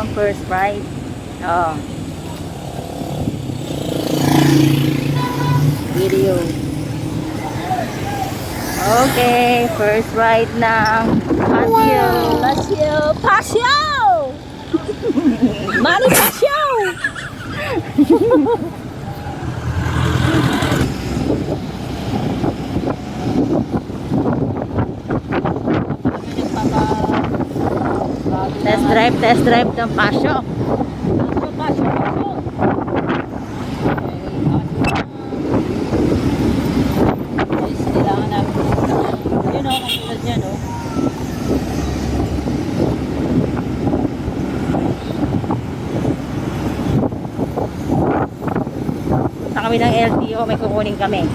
first ride. Oh. Video. Okay, first ride ng Pasio. Pasyo! Pasyo! Mari Pasyo! Test drive ng Pasio. Pasyo! Kailangan namin. Yun o, katulad yan o. Sa kami ng LTO, may kukunin kami.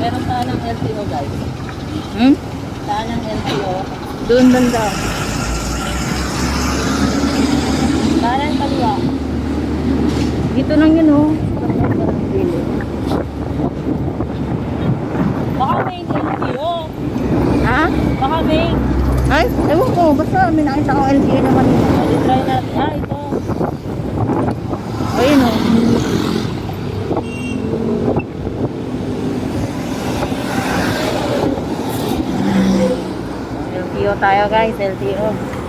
Pero saan ang LTO guys? Hmm? Saan ang LTO? Doon daw. Saan ang kaliwa? Dito lang yun, oh. Baka may LTO. Ha? Baka may. Ay, ewan ko. Basta may nakita ko LTO naman. Try natin. Ah, ito. Ayun, oh. LTO tayo, guys. LTO.